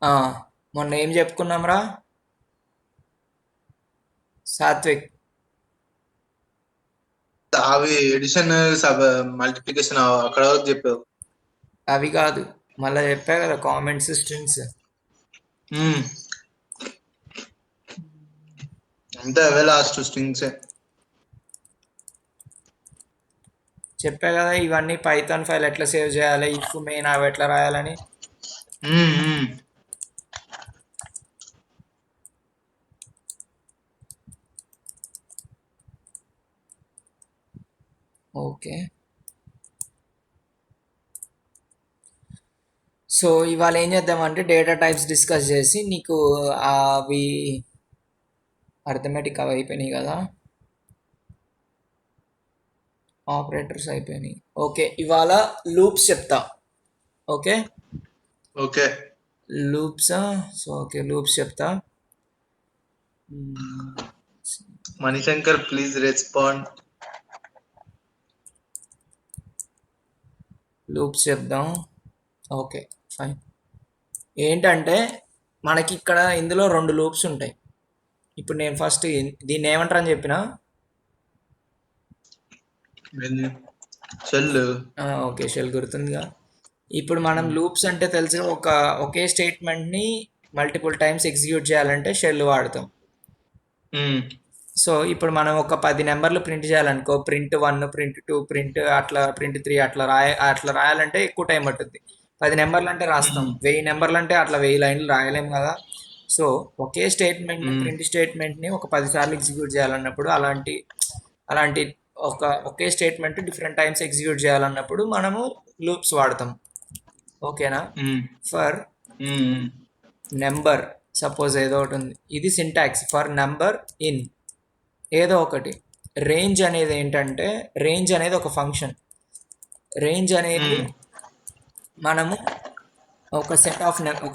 ఆ, మొన్న ఏం చెప్పుకున్నాంరా సాత్విక్? అవి ఎడిషన్ సబ్ మల్టిప్లికేషన్ అక్కడ వరకు చెప్పావు. అవి కాదు, మళ్ళీ చెప్పా కదా కామెంట్స్ స్ట్రింగ్స్. ఉమ్, అంతే అవే లాస్ట్ స్ట్రింగ్స్. చెప్పా కదా ఇవన్నీ పైథాన్ ఫైల్ ఎట్లా సేవ్ చేయాలి, ఇఫ్ మెయిన్ అవి ఎట్లా రాయాలని. ఓకే, సో ఇవాళ ఏం చేద్దామంటే డేటా టైప్స్ డిస్కస్ చేసి నీకు అవి అర్థమెటిక్ అవి అయిపోయినాయి కదా, ఆపరేటర్స్ అయిపోయినాయి. ఓకే, ఇవాళ లూప్స్ చెప్తా. Okay, okay. Loops. So okay, loops చెప్తా. Manishankar please respond. లూప్స్ చెప్దాం. Okay, fine. ఏంటంటే మనకి ఇక్కడ ఇందులో రెండు లూప్స్ ఉంటాయి. ఇప్పుడు నేను ఫస్ట్ దీన్ని ఏమంటారని చెప్పిన. చెల్. ఓకే, షెల్ గుర్తుందిగా. ఇప్పుడు మనం లూప్స్ అంటే తెలిసి ఒకే స్టేట్మెంట్ని మల్టిపుల్ టైమ్స్ ఎగ్జిక్యూట్ చేయాలంటే షెల్ వాడతాం. సో ఇప్పుడు మనం ఒక 10 నెంబర్లు ప్రింట్ చేయాలనుకో, ప్రింట్ 1, ప్రింట్ 2, ప్రింట్ అట్లా, ప్రింట్ 3 అట్లా రాయాలంటే ఎక్కువ టైం పట్టుద్ది. 10 నెంబర్లు అంటే రాస్తాం, 1000 నెంబర్లు అంటే అట్లా 1000 లైన్లు రాయలేం కదా. సో ఒకే స్టేట్మెంట్ని, ప్రింట్ స్టేట్మెంట్ని ఒక 10 సార్లు ఎగ్జిక్యూట్ చేయాలన్నప్పుడు అలాంటి అలాంటి ఒకే స్టేట్మెంట్ డిఫరెంట్ టైమ్స్ ఎగ్జిక్యూట్ చేయాలన్నప్పుడు మనము లూప్స్ వాడతాం. ఓకేనా? ఫర్ నెంబర్ సపోజ్ ఏదో ఒకటి ఉంది, ఇది సింటాక్స్ ఫర్ నెంబర్ ఇన్ ఏదో ఒకటి. రేంజ్ అనేది ఏంటంటే, రేంజ్ అనేది ఒక ఫంక్షన్. రేంజ్ అనేది మనము ఒక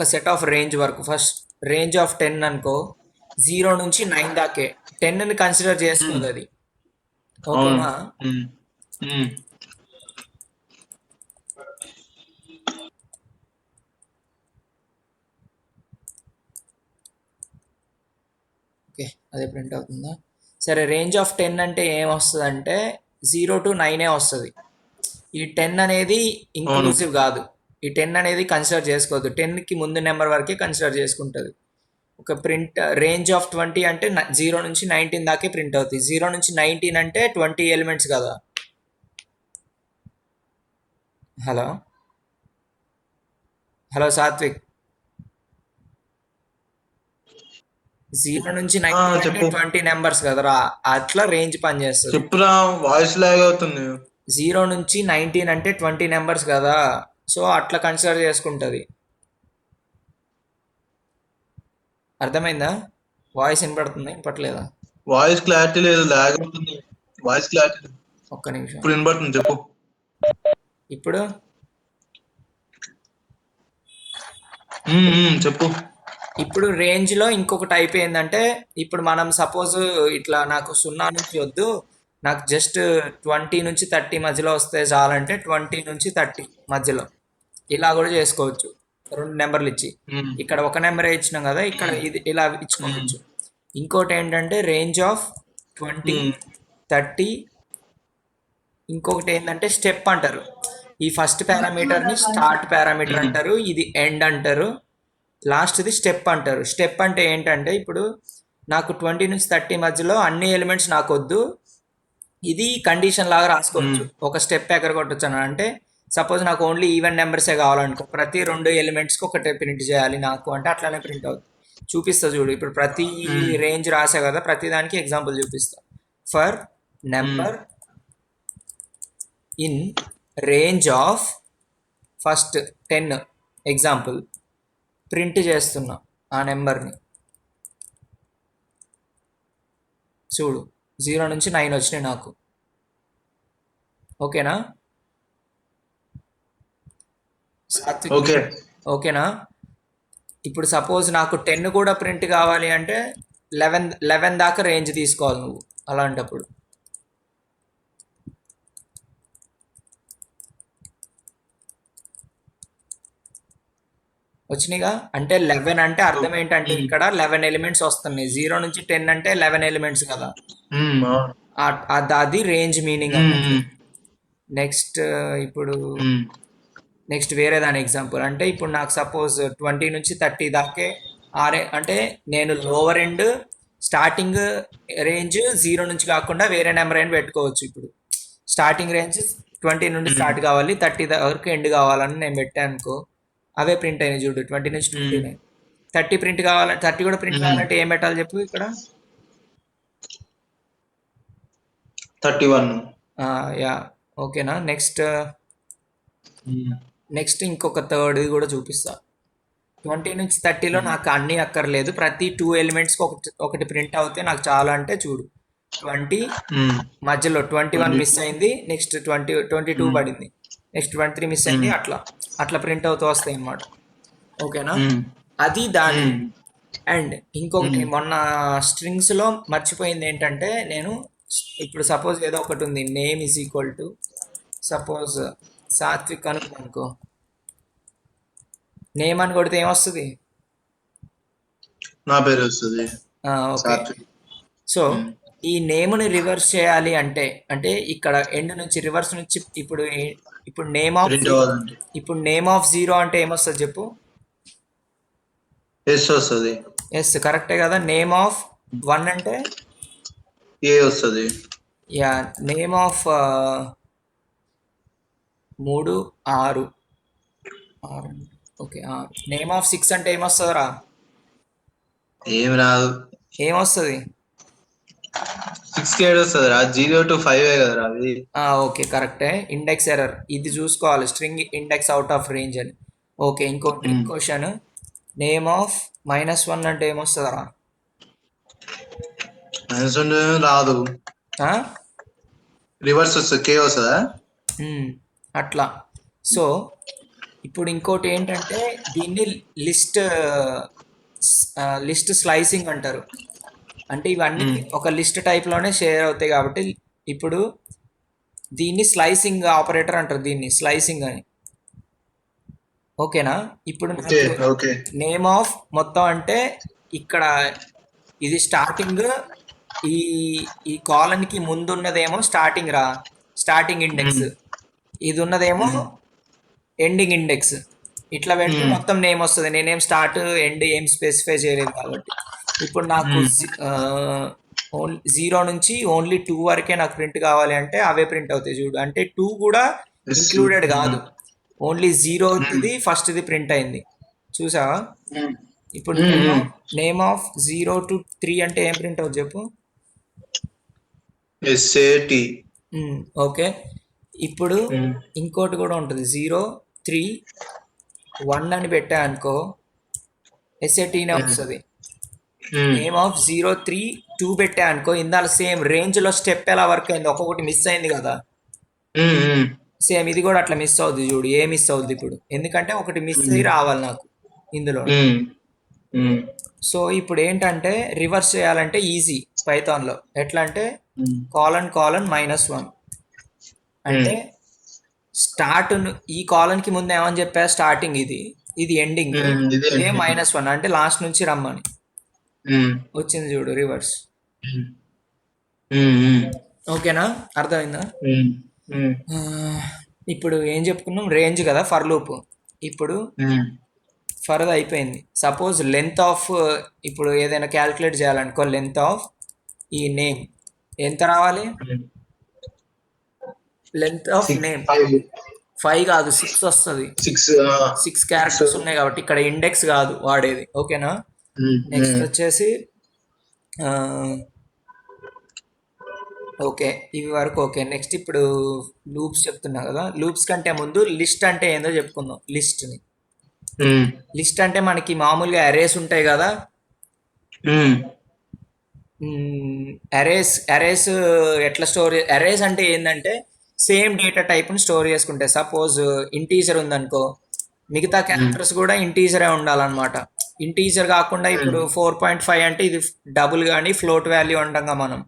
సెట్ ఆఫ్ రేంజ్ వరకు, ఫస్ట్ రేంజ్ ఆఫ్ 10 అనుకో, 0 నుంచి 9 దాకే 10ని కన్సిడర్ చేసుకోదు అది. అవును. ఓకేనా? ఓకే, అదే ప్రింట్ అవుతుందా? సరే, రేంజ్ ఆఫ్ 10 అంటే ఏమొస్తుందంటే 0 to 9 వస్తుంది. ఈ 10 అనేది అవును. ఇంక్లూసివ్ కాదు. ఈ 10 అనేది కన్సిడర్ చేసుకోవద్దు, 10కి ముందు నెంబర్ వరకే కన్సిడర్ చేసుకుంటుంది. ఒక ప్రింట్ రేంజ్ ఆఫ్ 20 అంటే 0 నుంచి 19 దాకే ప్రింట్ అవుతుంది. 0 నుంచి 19 అంటే 20 ఎలిమెంట్స్ కదా. హలో హలో సాత్విక్, 0 నుంచి 19 అంటే చెప్పు 20 నెంబర్స్ కదరా, అట్లా రేంజ్ పనిచేస్తుంది. చెప్పురా, వాయిస్ లాగ్ అవుతుంది. 0 నుంచి 19 అంటే 20 నెంబర్స్ కదా, సో అట్లా కన్సిడర్ చేసుకుంటుంది. అర్థమైందా? వాయిస్ వినపడుతుంది, వినపట్లేదా? వాయిస్ క్లారిటీ లేదు, లాగ్ అవుతుంది. వాయిస్ క్లారిటీ లేదు. ఒక్క నిమిషం. ఇప్పుడు వినబడుతుంది, చెప్పు. ఇప్పుడు చెప్పు. ఇప్పుడు రేంజ్లో ఇంకొక టైప్ ఏంటంటే, ఇప్పుడు మనం సపోజ్ ఇట్లా నాకు 0 నుంచి వద్దు, నాకు జస్ట్ 20 నుంచి 30 మధ్యలో వస్తే చాలంటే 20 నుంచి 30 మధ్యలో ఇలా కూడా చేసుకోవచ్చు. రెండు నెంబర్లు ఇచ్చి, మ్మ్. ఇక్కడ ఒక నెంబరే ఇచ్చినాం కదా, ఇక్కడ ఇది ఇలా మ్మ్. ఇచ్చుకోవచ్చు. ఇంకోటి ఏంటంటే రేంజ్ ఆఫ్ 20, మ్మ్. 30. ఇంకొకటి ఏంటంటే స్టెప్ అంటారు. ఈ ఫస్ట్ పారామీటర్ని స్టార్ట్ పారామీటర్ మ్మ్. అంటారు, ఇది ఎండ్ అంటారు, లాస్ట్ది స్టెప్ అంటారు. స్టెప్ అంటే ఏంటంటే, ఇప్పుడు నాకు 20 నుంచి 30 మధ్యలో అన్ని ఎలిమెంట్స్ నాకు వద్దు, ఇది కండిషన్ లాగా రాసుకోవచ్చు. మ్మ్. ఒక స్టెప్ ఎక్కడ కొట్టచ్చు అని అంటే, సపోజ్ నాకు ఓన్లీ ఈవెన్ నెంబర్సే కావాలనుకో, ప్రతి 2 ఎలిమెంట్స్కి ఒకటే ప్రింట్ చేయాలి నాకు అంటే అట్లానే ప్రింట్ అవుతుంది. చూపిస్తా చూడు, ఇప్పుడు ప్రతి మ్మ్. రేంజ్ రాసా కదా, ప్రతి దానికి ఎగ్జాంపుల్ చూపిస్తా. For hmm. Number in range of first 10 example print చేస్తున్నా ఆ నెంబర్ని. చూడు, 0 నుంచి 9 వచ్చినాయి నాకు. ఓకేనా సాత్విక్? ఓకే. ఓకేనా? ఇప్పుడు సపోజ్ నాకు 10 కూడా ప్రింట్ కావాలి అంటే 11 దాకా రేంజ్ తీసుకోవాలి నువ్వు అలాంటప్పుడు. వచ్చినాయిగా. అంటే 11 అంటే అర్థం ఏంటంటే ఇక్కడ 11 ఎలిమెంట్స్ వస్తున్నాయి. 0 నుంచి 10 అంటే 11 ఎలిమెంట్స్ కదా. అవును. అది రేంజ్ మీనింగ్ ఉమ్, అన్నట్టు. ఉమ్, నెక్స్ట్ ఇప్పుడు ఉమ్, నెక్స్ట్ వేరే దాని ఎగ్జాంపుల్ అంటే ఇప్పుడు నాకు సపోజ్ 20 నుంచి 30 దాకే అంటే నేను లోవర్ ఎండ్ స్టార్టింగ్ రేంజ్ 0 నుంచి కాకుండా వేరే నెంబర్ అయినా పెట్టుకోవచ్చు. ఇప్పుడు స్టార్టింగ్ రేంజ్ 20 నుండి ఉమ్, స్టార్ట్ కావాలి, 30 వరకు ఎండ్ కావాలని నేను పెట్టాను అనుకో. అవే ప్రింట్ అయినాయి చూడు, 20 నుంచి ఉమ్, 29. 30 ప్రింట్ కావాలంటే 30 కూడా ప్రింట్ ఉమ్. కావాలంటే ఏం పెట్టాలి చెప్పు ఇక్కడ. 31. యా, ఓకేనా. నెక్స్ట్ ఇంకొక థర్డ్ కూడా చూపిస్తా. 20 నుంచి 30లో నాకు అన్నీ అక్కర్లేదు, ప్రతి 2 ఎలిమెంట్స్కి ఒకటి ఒకటి ప్రింట్ అవుతే నాకు చాలా అంటే చూడు. 20 మధ్యలో 21 మిస్ అయింది, నెక్స్ట్ 22 పడింది, నెక్స్ట్ 23 మిస్ అయింది, అట్లా అట్లా ప్రింట్ అవుతూ వస్తాయి అన్నమాట. ఓకేనా, అది దాని. అండ్ ఇంకొకటి మొన్న స్ట్రింగ్స్లో మర్చిపోయింది ఏంటంటే, నేను ఇప్పుడు సపోజ్ ఏదో ఒకటి ఉంది, name is equal to suppose Sathvik అనుకో. నేమ్ అని కొడితే ఏమొస్తుంది? నా పేరు వస్తుంది. ఓకే. సో ఈ నేమ్ని రివర్స్ చేయాలి అంటే అంటే ఇక్కడ ఎండ్ నుంచి రివర్స్ నుంచి ఇప్పుడు నేమ్ ఆఫ్ ప్రింట్ అవ్వాలంటే ఇప్పుడు నేమ్ ఆఫ్ 0 అంటే ఏమొస్తుంది చెప్పు. ఎస్ వస్తుంది. ఎస్ కరెక్టే కదా. నేమ్ ఆఫ్ 1 అంటే ఏ వస్తుంది. Yeah, name of 3 6 okay. Name of 6 అంటే ఏమొస్తుందిరా? ఏం రాదు. ఏమొస్తుంది? 6 ఏడు వస్తుంది రా. 0 to 5 కదరా అది. ఓకే కరెక్టే. ఇండెక్స్ ఎర్రర్ ఇది చూసుకోవాలి, string index out of range అని. ఓకే, ఇంకో ట్రిక్ క్వశ్చన్. నేమ్ ఆఫ్ -1 అంటే ఏమొస్తుందా? రాదు, ఆ? రివర్స్ వస్తుంది, కే వస్తుందా. అట్లా. సో ఇప్పుడు ఇంకోటి ఏంటంటే దీన్ని లిస్ట్ స్లైసింగ్ అంటారు. అంటే ఇవన్నీ ఒక లిస్ట్ టైప్లోనే షేర్ అవుతాయి కాబట్టి ఇప్పుడు దీన్ని స్లైసింగ్ ఆపరేటర్ అంటారు, దీన్ని స్లైసింగ్ అని. ఓకేనా. ఇప్పుడు ఓకే. నేమ్ ఆఫ్ మొత్తం అంటే ఇక్కడ ఇది స్టార్టింగ్, ఈ ఈ కాలన్కి ముందున్నదేమో స్టార్టింగ్ రా, స్టార్టింగ్ ఇండెక్స్. ఇది ఉన్నదేమో ఎండింగ్ ఇండెక్స్. ఇట్లా పెడితే మొత్తం నేమ్ వస్తుంది. నేనేం స్టార్ట్ ఎండ్ ఏం స్పెసిఫై చేయలేదు కాబట్టి. ఇప్పుడు నాకు ఓన్లీ 0 నుంచి ఓన్లీ 2 వరకే నాకు ప్రింట్ కావాలి అంటే అవే ప్రింట్ అవుతాయి చూడు. అంటే 2 కూడా ఇంక్లూడెడ్ కాదు, ఓన్లీ 0ది ఫస్ట్ది ప్రింట్ అయింది, చూసావా. ఇప్పుడు నేమ్ ఆఫ్ 0 to 3 అంటే ఏం ప్రింట్ అవుతుంది చెప్పు. SAT. ఓకే. ఇప్పుడు ఇంకోటి కూడా ఉంటుంది, 0 3 1 అని పెట్టా అనుకో, SATనే వస్తుంది. నేమ్ ఆఫ్ 0 3 2 పెట్టా అనుకో, ఇందాక సేమ్ రేంజ్లో స్టెప్ ఎలా వర్క్ అయింది, ఒక్కొక్కటి మిస్ అయింది కదా, సేమ్ ఇది కూడా అట్లా మిస్ అవుద్ది చూడు. ఏ మిస్ అవుద్ది ఇప్పుడు, ఎందుకంటే ఒకటి మిస్ అయ్యి రావాలి నాకు ఇందులో. సో ఇప్పుడు ఏంటంటే రివర్స్ చేయాలంటే ఈజీ పైథాన్లో. ఎట్లా అంటే కాలన్ -1 అంటే స్టార్ట్, ఈ కాలన్కి ముందు ఏమని చెప్పా, స్టార్టింగ్ ఇది, ఇది ఎండింగ్, ఇదే -1 అంటే లాస్ట్ నుంచి రమ్మని వచ్చింది చూడు రివర్స్. ఓకేనా, అర్థమైందా. ఇప్పుడు ఏం చెప్పుకున్నాం, రేంజ్ కదా, ఫర్ లూప్. ఇప్పుడు ఫర్దర్ అయిపోయింది. సపోజ్ లెంత్ ఆఫ్, ఇప్పుడు ఏదైనా క్యాలిక్యులేట్ చేయాలనుకో, లెంత్ ఆఫ్ ఈ నేమ్ ఎంత రావాలి, లెంత్ ఆఫ్ నేమ్ 5 కాదు 6 వస్తుంది. 6 క్యారెక్టర్స్ ఉన్నాయి కాబట్టి ఇక్కడ ఇండెక్స్ కాదు వాడేది. ఓకేనా. నెక్స్ట్ వచ్చేసి ఓకే, ఇవి వరకు ఓకే. నెక్స్ట్ ఇప్పుడు లూప్స్ చెప్తున్నా కదా, లూప్స్ కంటే ముందు లిస్ట్ అంటే ఏందో చెప్పుకుందాం. లిస్ట్ అంటే మనకి మామూలుగా అరేస్ ఉంటాయి కదా. అరేస్ ఎట్లా స్టోర్, అరేస్ అంటే ఏంటంటే సేమ్ డేటా టైప్ని స్టోర్ చేసుకుంటాయి. సపోజ్ ఇంటీజర్ ఉందనుకో, మిగతా క్యారెక్టర్స్ కూడా ఇంటీజరే ఉండాలన్నమాట. ఇంటీజర్ కాకుండా ఇప్పుడు 4.5 అంటే ఇది డబుల్ కానీ ఫ్లోట్ వాల్యూ అంటాం మనం.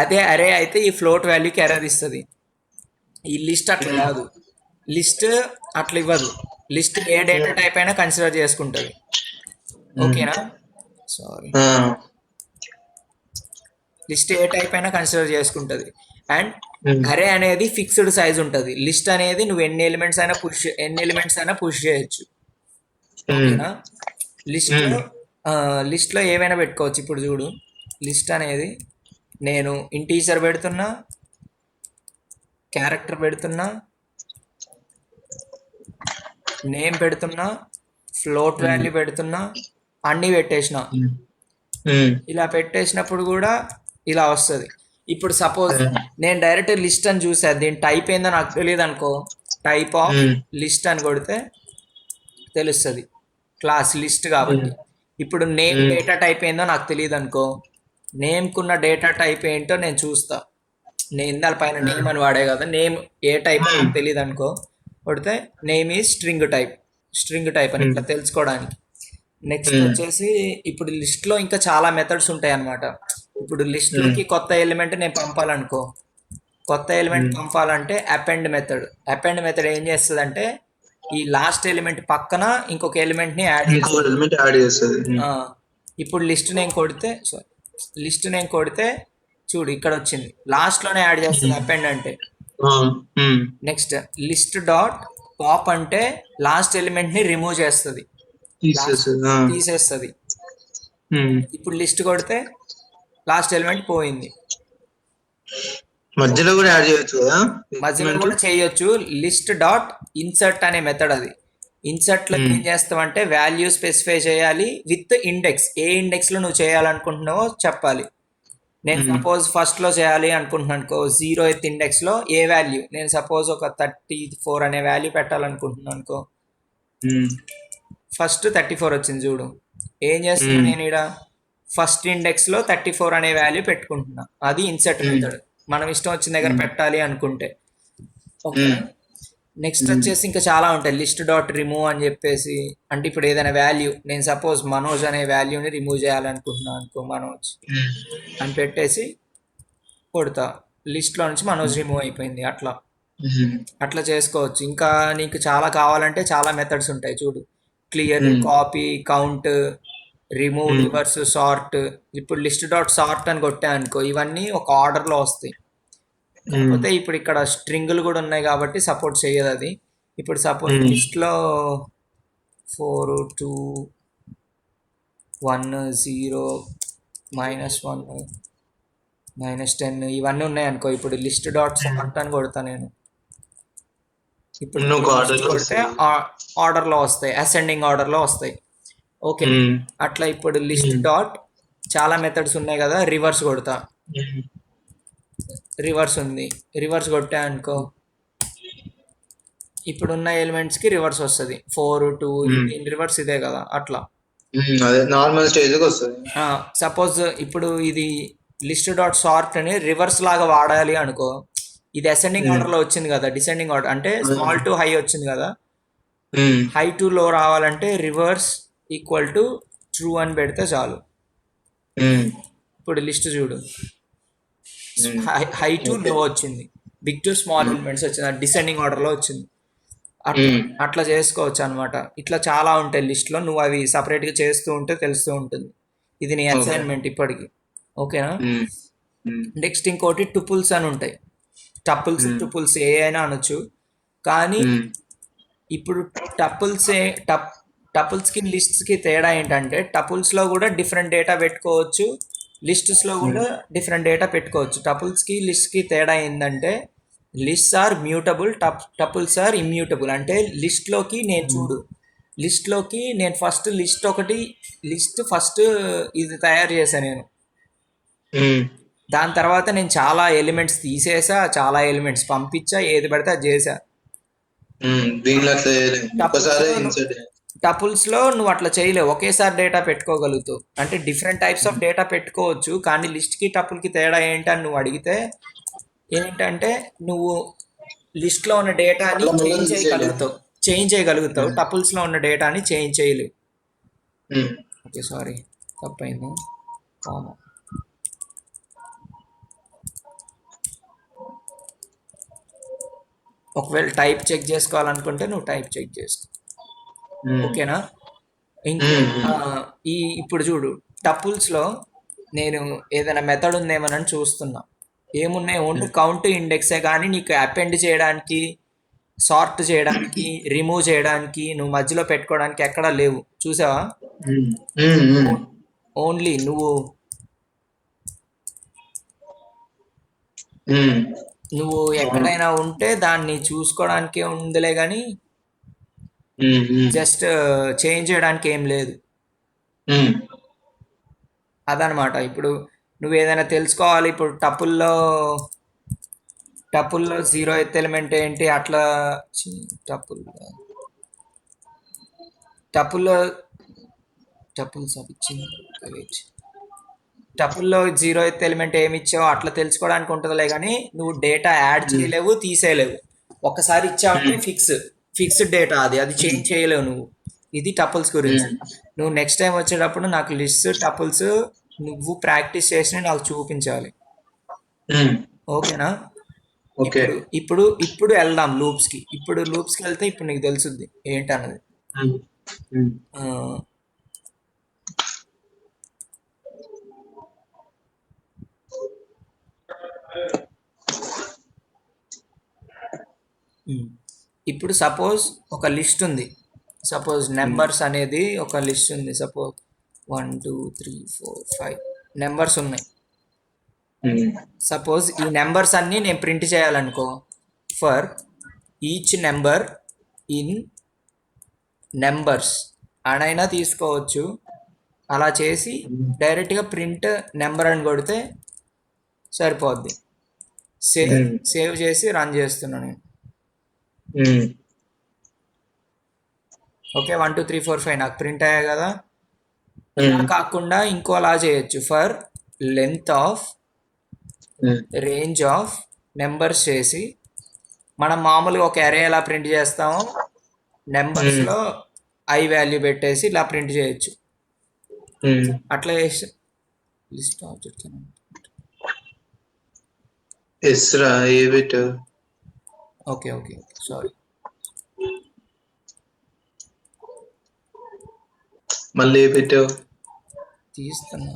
అదే అరే అయితే ఈ ఫ్లోట్ వాల్యూకి ఎర్రర్ ఇస్తుంది. ఈ లిస్ట్ అట్లా కాదు, లిస్ట్ అట్లా ఇవ్వదు. లిస్ట్ ఏ డేటా టైప్ అయినా కన్సిడర్ చేసుకుంటుంది. ఓకేనా? సారీ, ఆ, లిస్ట్ ఏ టైప్ అయినా కన్సిడర్ చేసుకుంటుంది. అండ్ ఉమ్, అరే అనేది ఫిక్స్డ్ సైజ్ ఉంటుంది. లిస్ట్ అనేది నువ్వు ఎన్ని ఎలిమెంట్స్ అయినా పుష్ చేయొచ్చు. ఉమ్, ఓకేనా? లిస్ట్లో ఉమ్, లిస్ట్లో ఏమైనా పెట్టుకోవచ్చు. ఇప్పుడు చూడు, లిస్ట్ అనేది నేను ఇంటీజర్ పెడుతున్నా, క్యారెక్టర్ పెడుతున్నా, నేమ్ పెడుతున్నా, ఫ్లోట్ ఉమ్, వాల్యూ పెడుతున్నా, అన్నీ పెట్టేసిన. ఉమ్, ఉమ్, ఇలా పెట్టేసినప్పుడు కూడా ఇలా వస్తుంది. ఇప్పుడు సపోజ్ నేను డైరెక్ట్ లిస్ట్ అని చూసా, దీని టైప్ ఏందో నాకు తెలియదు అనుకో, టైప్ ఆఫ్ ఉమ్, లిస్ట్ అని కొడితే తెలుస్తుంది, క్లాస్ లిస్ట్ ఉమ్, కాబట్టి. ఇప్పుడు నేమ్ ఉమ్, డేటా టైప్ ఏందో నాకు తెలియదు అనుకో, నేమ్కున్న డేటా టైప్ ఏంటో నేను చూస్తా. నేను దాని పైన నేమ్ అని వాడే కదా, నేమ్ ఏ టైప్ నాకు తెలియదు అనుకో, కొడితే నేమ్ ఈజ్ స్ట్రింగ్ టైప్ అని ఇట్లా తెలుసుకోవడానికి. నెక్స్ట్ ఉమ్, వచ్చేసి ఇప్పుడు లిస్ట్లో ఇంకా చాలా మెథడ్స్ ఉంటాయి అన్నమాట. ఇప్పుడు లిస్ట్లోకి కొత్త ఎలిమెంట్ నేను పంపాలనుకో, కొత్త ఎలిమెంట్ ఉమ్, పంపాలంటే అపెండ్ మెథడ్ ఏం చేస్తుంది అంటే ఈ లాస్ట్ ఎలిమెంట్ పక్కన ఇంకొక ఎలిమెంట్ని యాడ్ ఇంకో చేస్తుంది. ఎలిమెంట్ యాడ్ చేస్తుంది. ఆ, ఇప్పుడు లిస్ట్ నేను కొడితే చూడు ఇక్కడ వచ్చింది, లాస్ట్లోనే యాడ్ చేస్తుంది అపెండ్ అంటే. నెక్స్ట్ లిస్ట్ డాట్ పాప్ అంటే లాస్ట్ ఎలిమెంట్ని రిమూవ్ చేస్తుంది, లాస్ట్ తీసేస్తుంది. తీసేస్తుంది. ఇప్పుడు లిస్ట్ కొడితే లాస్ట్ ఎలిమెంట్ పోయింది. మధ్యలో కూడా యాడ్ చేయొచ్చు కదా మధ్యలో ఎలిమెంట్. కూడా చేయొచ్చు. లిస్ట్ డాట్ ఇన్సర్ట్ అనే మెథడ్ అది. ఇన్సర్ట్లో ఏం చేస్తామంటే వాల్యూ స్పెసిఫై చేయాలి విత్ ఇండెక్స్. ఏ ఇండెక్స్లో నువ్వు చేయాలనుకుంటున్నావో చెప్పాలి. నేను సపోజ్ ఫస్ట్లో చేయాలి అనుకుంటున్నాను అనుకో, 0th ఇండెక్స్లో ఏ వాల్యూ, నేను సపోజ్ ఒక 34 అనే వాల్యూ పెట్టాలనుకుంటున్నాను అనుకో, ఫస్ట్ 34 వచ్చింది చూడు. ఏం చేస్తున్నా నేను ఇక్కడ ఫస్ట్ ఇండెక్స్లో 34 అనే వాల్యూ పెట్టుకుంటున్నా. అది ఇన్సర్ట్ మెథడ్. మనం ఇష్టం వచ్చిన దగ్గర పెట్టాలి అనుకుంటే. ఓకే. నెక్స్ట్ వచ్చేసి ఇంకా చాలా ఉంటాయి. లిస్ట్ డాట్ రిమూవ్ అని చెప్పేసి, అంటే ఇప్పుడు ఏదైనా వాల్యూ, నేను సపోజ్ మనోజ్ అనే వాల్యూని రిమూవ్ చేయాలనుకుంటున్నాను అనుకో, మనోజ్ అని పెట్టేసి కొడతా, లిస్ట్లో నుంచి మనోజ్ రిమూవ్ అయిపోయింది. అట్లా చేసుకోవచ్చు. ఇంకా నీకు చాలా కావాలంటే చాలా మెథడ్స్ ఉంటాయి చూడు. Clear, copy, count, remove, reverse, sort. ఇప్పుడు లిస్ట్ డాట్ సార్ట్ అని కొట్టా అనుకో, ఇవన్నీ ఒక ఆర్డర్లో వస్తాయి. కాకపోతే ఇప్పుడు ఇక్కడ స్ట్రింగులు కూడా ఉన్నాయి కాబట్టి సపోర్ట్ చేయదు అది. ఇప్పుడు సపోజ్ లిస్ట్లో 4 2 1 0 -1 -10 ఇవన్నీ ఉన్నాయి అనుకో, ఇప్పుడు లిస్ట్ డాట్ సార్ట్ అని కొడతా నేను. ఇప్పుడు కొడితే ఆర్డర్లో వస్తాయి, అసెండింగ్ ఆర్డర్లో వస్తాయి. ఓకే. అట్లా ఇప్పుడు లిస్ట్ డాట్ చాలా మెథడ్స్ ఉన్నాయి కదా, రివర్స్ కొడతా. రివర్స్ ఉంది, రివర్స్ కొట్టా అనుకో, ఇప్పుడున్న ఎలిమెంట్స్కి రివర్స్ వస్తుంది. 4 2 రివర్స్ ఇదే కదా. అట్లా అదే నార్మల్ స్టేజ్కి వస్తుంది. సపోజ్ ఇప్పుడు ఇది లిస్ట్ డాట్ సార్ట్ అని రివర్స్ లాగా వాడాలి అనుకో, ఇది అసెండింగ్ ఆర్డర్లో వచ్చింది కదా, డిసెండింగ్ ఆర్డర్ అంటే స్మాల్ టు హై వచ్చింది కదా. హై టు లో రావాలంటే రివర్స్ ఈక్వల్ టు ట్రూ అని పెడితే చాలు. ఇప్పుడు లిస్ట్ చూడు, హై టు లో వచ్చింది, బిగ్ టు స్మాల్ ఎలిమెంట్స్ వచ్చింది, డిసెండింగ్ ఆర్డర్లో వచ్చింది. అట్లా చేసుకోవచ్చు అనమాట. ఇట్లా చాలా ఉంటాయి లిస్ట్లో, నువ్వు అవి సపరేట్గా చేస్తూ ఉంటే తెలుస్తూ ఉంటుంది. ఇది నీ అసైన్మెంట్ ఇప్పటికి. ఓకేనా? నెక్స్ట్ ఇంకోటి టుపుల్స్ అని ఉంటాయి. టుపుల్స్ ఏ అయినా అనొచ్చు. కానీ ఇప్పుడు టపుల్స్కి లిస్ట్స్కి తేడా ఏంటంటే, టపుల్స్లో కూడా డిఫరెంట్ డేటా పెట్టుకోవచ్చు, లిస్ట్స్లో కూడా డిఫరెంట్ డేటా పెట్టుకోవచ్చు. టపుల్స్కి లిస్ట్కి తేడా ఏంటంటే, lists are mutable, tuples are immutable. అంటే లిస్ట్లోకి నేను ఫస్ట్ లిస్ట్ ఇది తయారు చేశాను నేను. దాని తర్వాత నేను చాలా ఎలిమెంట్స్ తీసేసా, చాలా ఎలిమెంట్స్ పంపించా, ఏది పడితే అది చేసా. టపుల్స్లో నువ్వు అట్లా చేయలేవు, ఒకేసారి డేటా పెట్టుకోగలుగుతావు. అంటే డిఫరెంట్ టైప్స్ ఆఫ్ డేటా పెట్టుకోవచ్చు, కానీ లిస్ట్కి టపుల్కి తేడా ఏంటని నువ్వు అడిగితే ఏంటంటే, నువ్వు లిస్ట్లో ఉన్న డేటాని చేంజ్ చేయగలుగుతావు, టపుల్స్లో ఉన్న డేటాని చేంజ్ చేయలేవు. ఓకే, సారీ తప్పైంది. కామా ఒకవేళ టైప్ చెక్ చేసుకోవాలనుకుంటే నువ్వు టైప్ చెక్ చేసుకో. ఉమ్, ఓకేనా? ఇంకో ఉమ్, ఆ, ఇప్పుడు చూడు, టపుల్స్లో నేను ఏదైనా మెథడ్ ఉందేమోనని చూస్తున్నా. ఏమున్నాయి? ఓన్లీ ఉమ్, కౌంట్ ఇండెక్సే, కానీ నీకు అపెండ్ చేయడానికి, సార్ట్ చేయడానికి, రిమూవ్ చేయడానికి, నువ్వు మధ్యలో పెట్టుకోవడానికి ఎక్కడా లేవు. చూసావా? ఉమ్, ఉమ్, ఉమ్, ఓన్లీ నువ్వు ఉమ్. నువ్వు అవును. ఎక్కడైనా ఉంటే దాన్ని చూసుకోవడానికే ఉందిలే, కానీ ఉమ్, ఉమ్, జస్ట్ చేంజ్ చేయడానికి ఏం లేదు. ఉమ్, అదనమాట. ఇప్పుడు నువ్వు ఏదైనా తెలుసుకోవాలి, ఇప్పుడు టపుల్లో జీరో ఎత్ ఎలిమెంట్ ఏంటి అట్లా, ఛీ, టపుల్ టపుల్లో టపుల్స్ అవి ఇచ్చింది. వెయిట్, టపుల్లో జీరో ఎత్ ఎలిమెంట్ ఏమి ఇచ్చావో అట్లా తెలుసుకోవడానికి ఉంటుందిలే, కానీ నువ్వు డేటా యాడ్ ఉమ్, చేయలేవు, తీసేయలేవు. ఒక్కసారి ఇచ్చావంటే ఉమ్, ఫిక్స్డ్ డేటా, అది చేంజ్ చేయలేవు నువ్వు. ఇది టపుల్స్ గురించి. ఉమ్, నువ్వు నెక్స్ట్ టైం వచ్చేటప్పుడు నాకు లిస్ట్ టపుల్స్ నువ్వు ప్రాక్టీస్ చేసి నాకు చూపించాలి. ఉమ్. ఓకేనా? ఓకే. ఇప్పుడు వెళ్దాం లూప్స్కి. ఇప్పుడు లూప్స్కి వెళ్తే ఇప్పుడు నీకు తెలుసుద్ది ఏంటన్నది. ఉమ్, ఉమ్, ఆ, ఉమ్. ఇప్పుడు సపోజ్ ఒక లిస్ట్ ఉంది. సపోజ్ ఉమ్, నెంబర్స్ అనేది ఒక లిస్ట్ ఉంది. సపోజ్ 1 2 3 4 5 నెంబర్స్ ఉన్నాయి. ఉమ్, సపోజ్ ఈ నెంబర్స్ అన్నీ నేను ప్రింట్ చేయాలనుకో, for each number in numbers అనైనా తీసుకోవచ్చు. అలా చేసి ఉమ్, డైరెక్ట్గా ప్రింట్ నెంబర్ అని కొడితే సరిపోద్ది. సేవ్ ఉమ్, సేవ్ చేసి రన్ చేస్తున్నాను నేను. ఉమ్, ఓకే, 1 2 3 4 5 నాకు ప్రింట్ అయ్యాయి కదా. ఇలా ఉమ్, కాకుండా ఇంకోలా చేయొచ్చు. For length of um, range of numbers చేసి, మనం మామూలుగా ఒక అరే ఎలా ప్రింట్ చేస్తామో ఉమ్, నెంబర్స్లో ఐ వాల్యూ పెట్టేసి ఇలా ప్రింట్ చేయొచ్చు. ఉమ్. అట్లా చేసి లిస్ట్ ఆబ్జెక్ట్. ఎస్రా ఏ పెట్టావు? Okay okay okay, sorry. మళ్ళీ ఏ పెట్టావు? తీస్తున్నా.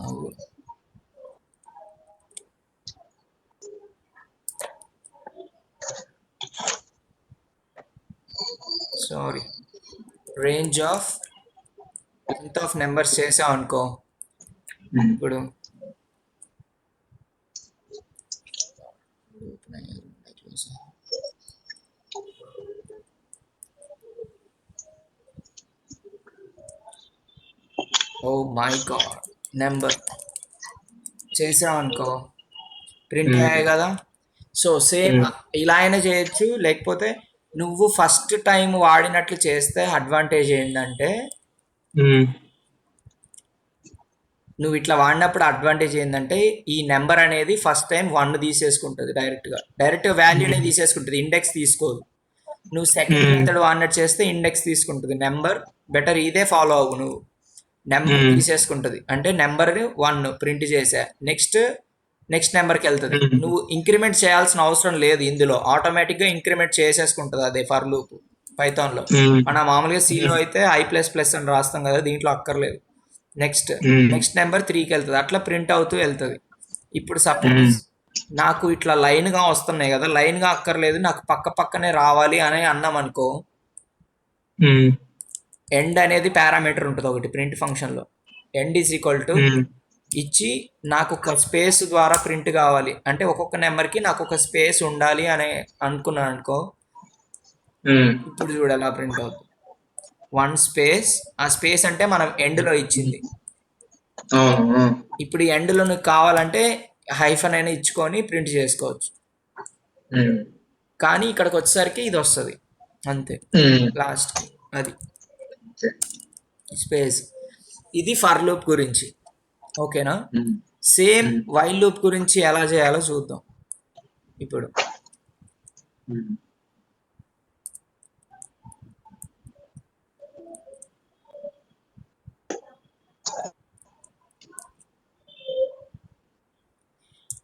Sorry. Range of length of numbers చేసాం అనుకో. ఉమ్, ఇప్పుడు ఓ మై గాడ్, నెంబర్ చేసాం అనుకో, ప్రింట్ ఉమ్, అయ్యాయి కదా. సో సేమ్ ఉమ్, ఇలా అయినా చేయొచ్చు, లేకపోతే నువ్వు ఫస్ట్ టైం వాడినట్లు చేస్తే అడ్వాంటేజ్ ఏంటంటే, ఉమ్, నువ్వు ఇట్లా వాడినప్పుడు అడ్వాంటేజ్ ఏంటంటే, ఈ నెంబర్ అనేది ఫస్ట్ టైం 1 తీసేసుకుంటుంది. డైరెక్ట్ వాల్యూనే ఉమ్, తీసేసుకుంటుంది, ఇండెక్స్ తీసుకోదు. నువ్వు సెకండ్ ఉమ్, మెథడ్ వాడినట్టు చేస్తే ఇండెక్స్ తీసుకుంటుంది. నెంబర్ బెటర్ ఇదే ఫాలో అవ్వు నువ్వు. నెంబర్ ఉమ్, తీసేసుకుంటుంది, అంటే నెంబర్ 1 ప్రింట్ చేసా, నెక్స్ట్ నెంబర్కి వెళ్తుంది. ఉమ్, నువ్వు ఇంక్రిమెంట్ చేయాల్సిన అవసరం లేదు ఇందులో, ఆటోమేటిక్గా ఇంక్రిమెంట్ చేసేసుకుంటుంది అదే ఫర్ లూప్. పైథాన్లో ఉమ్, మన మామూలుగా సీలో అయితే I++ అని రాస్తాం కదా, దీంట్లో అక్కర్లేదు. నెక్స్ట్ ఉమ్, నెక్స్ట్ నెంబర్ 3కి వెళ్తుంది, అట్లా ప్రింట్ అవుతూ వెళ్తుంది. ఇప్పుడు ఉమ్, సపోజ్ నాకు ఇట్లా లైన్గా వస్తున్నాయి కదా, లైన్గా అక్కర్లేదు, నాకు పక్క పక్కనే రావాలి అని అన్నాం అనుకో. ఉమ్, ఎండ్ అనేది పారామీటర్ ఉంటుంది ఒకటి ప్రింట్ ఫంక్షన్లో. ఎండ్ ఈజ్ ఈక్వల్ టు ఉమ్, ఇచ్చి నాకు ఒక స్పేస్ ద్వారా ప్రింట్ కావాలి అంటే, ఒక్కొక్క నెంబర్కి నాకు ఒక స్పేస్ ఉండాలి అని అనుకున్నాను అనుకో. ఉమ్. ఇప్పుడు చూడు ఎలా ప్రింట్ అవుతుంది. 1 స్పేస్, ఆ స్పేస్ అంటే మనం ఎండ్లో ఇచ్చింది. అవును. ఇప్పుడు ఈ ఎండ్లో నీకు కావాలంటే హైఫన్ అయినా ఇచ్చుకొని ప్రింట్ చేసుకోవచ్చు. ఉమ్, కానీ ఇక్కడికి వచ్చేసరికి ఇది వస్తుంది అంతే ఉమ్. లాస్ట్కి. అది స్పేస్. ఇది ఫర్ లూప్ గురించి. ఓకేనా? ఉమ్, సేమ్ ఉమ్, వైల్ లూప్ గురించి ఎలా చేయాలో చూద్దాం ఇప్పుడు. ఉమ్.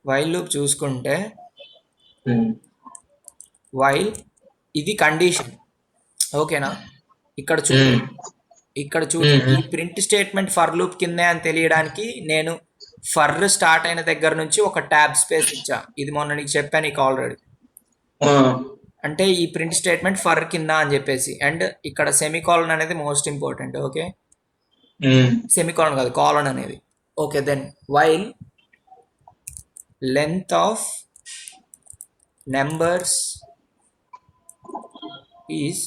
వైల్ లూప్ చూసుకుంటే, ఉమ్, వైల్ ఇది కండిషన్. ఓకేనా? ఇక్కడ చూడు, ఉమ్, ఇక్కడ చూడు, ఉమ్, ఈ ఉమ్. ప్రింట్ స్టేట్మెంట్ ఫర్ లూప్ కిందే అని తెలియడానికి నేను ఫర్ స్టార్ట్ అయిన దగ్గర నుంచి ఒక ట్యాబ్ స్పేస్ ఇచ్చా. ఇది మొన్న నీకు చెప్పాను నీకు ఆల్రెడీ. ఆ, అంటే ఈ ప్రింట్ స్టేట్మెంట్ ఫర్ కింద అని చెప్పేసి, అండ్ ఇక్కడ సెమికాలన్ అనేది most important. Okay, um, semicolon కాదు, కాలన్ అనేది. Okay, then while length of numbers is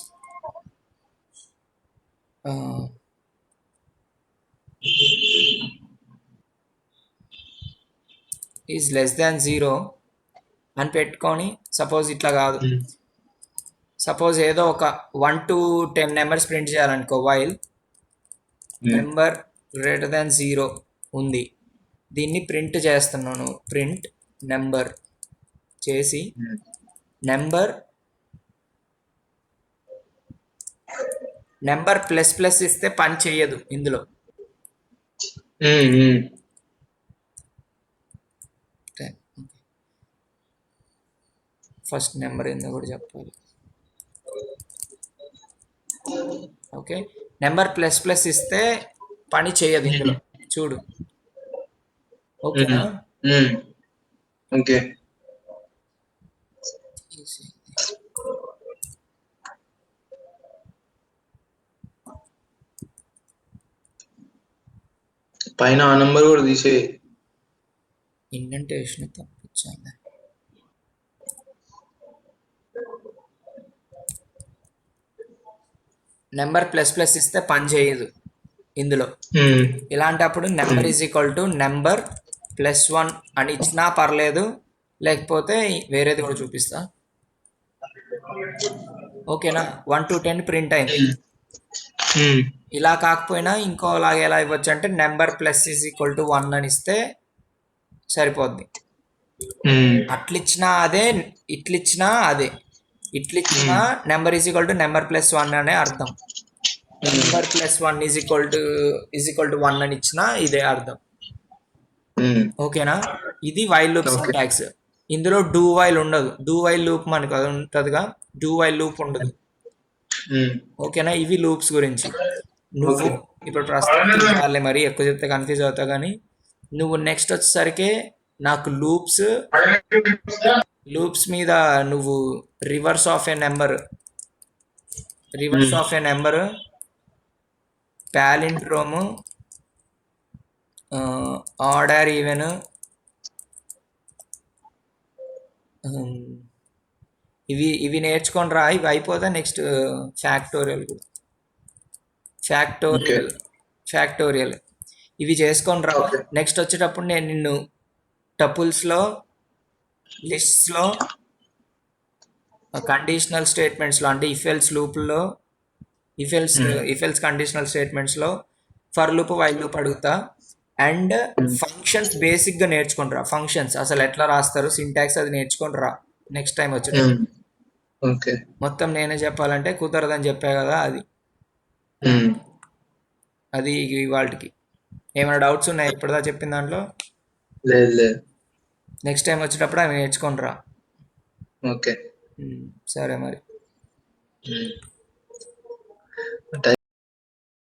is less than 0 అని పెట్టుకొని, సపోజ్ ఇట్లా కాదు, ఉమ్, సపోజ్ ఏదో ఒక 1 to 10 నెంబర్స్ ప్రింట్ చేయాలనుకో, while um, number greater than 0 ఉంది, దీన్ని ప్రింట్ చేస్తున్నాను. ప్రింట్ నెంబర్ చేసి ఉమ్, నెంబర్ ప్లస్ ప్లస్ ఇస్తే పని చెయ్యదు ఇందులో. ఉమ్, ఉమ్. ఫస్ట్ నెంబర్ ఏందో కూడా చెప్పాలి. ఓకే, నెంబర్ ప్లస్ ప్లస్ ఇస్తే పని చేయదు ఇందులో. చూడు, ఓకేనా? ఉమ్, ఓకే. పైన ఆ నంబర్ కూడా తీసే. ఇండెంటేషన్ తప్పించాలి. నెంబర్ ప్లస్ ప్లస్ ఇస్తే పని చేయదు ఇందులో. ఇలాంటప్పుడు number is equal to number +1 అని ఇచ్చినా పర్లేదు, లేకపోతే వేరేది కూడా చూపిస్తా. ఓకేనా? 1 to 10 ప్రింట్ అయింది. ఇలా కాకపోయినా ఇంకోలాగా ఎలా ఇవ్వచ్చు అంటే number plus is equal to 1 అని ఇస్తే సరిపోద్ది. అట్లిచ్చినా అదే, ఇట్లిచ్చినా అదే. ఇట్లిచ్చినా number is equal to number +1 అనే అర్థం. నెంబర్ +1 ఈజ్ ఈక్వల్ టు 1 అని ఇచ్చినా ఇదే అర్థం. ఓకేనా? ఇది వైల్ లూప్ సింటాక్స్. ఇందులో డూ వైల్ ఉండదు. డూ వైల్ లూప్ మనకు అది ఉంటుందిగా, డూ వైల్ లూప్ ఉండదు. ఓకేనా? ఇవి లూప్స్ గురించి. నువ్వు ఇప్పుడు ప్రస్తుతం మరి ఎక్కువ చెప్తే కన్ఫ్యూజ్ అవుతావు, కానీ నువ్వు నెక్స్ట్ వచ్చేసరికి నాకు లూప్స్ మీద నువ్వు reverse of A number, palindrome, order, even, ఇవి నేర్చుకొని రా. ఇవి అయిపోతే నెక్స్ట్ ఫ్యాక్టోరియల్ కూడా, ఫ్యాక్టోరియల్ ఇవి చేసుకొని రా. నెక్స్ట్ వచ్చేటప్పుడు నేను నిన్ను టపుల్స్లో, లిస్ట్స్లో, కండిషనల్ స్టేట్మెంట్స్లో, అంటే ఇఫెల్స్ లూప్లో, ఇఫెల్స్ కండిషనల్ స్టేట్మెంట్స్లో, ఫర్ లూప్, వైల్ లూప్ అడుగుతా. అండ్ ఫంక్షన్స్ బేసిక్గా నేర్చుకుంటారా. ఫంక్షన్స్ అసలు ఎట్లా రాస్తారు, సింటాక్స్ అది నేర్చుకుంటారా నెక్స్ట్ టైం వచ్చేటప్పుడు. మొత్తం నేనే చెప్పాలంటే కుదరదని చెప్పా కదా, అది ఇవాళకి. ఏమైనా డౌట్స్ ఉన్నాయా ఇప్పుడుదా చెప్పిన దాంట్లో? లేదు. నెక్స్ట్ టైం వచ్చేటప్పుడు అవి నేర్చుకుంటారా. ఓకే, సరే మరి.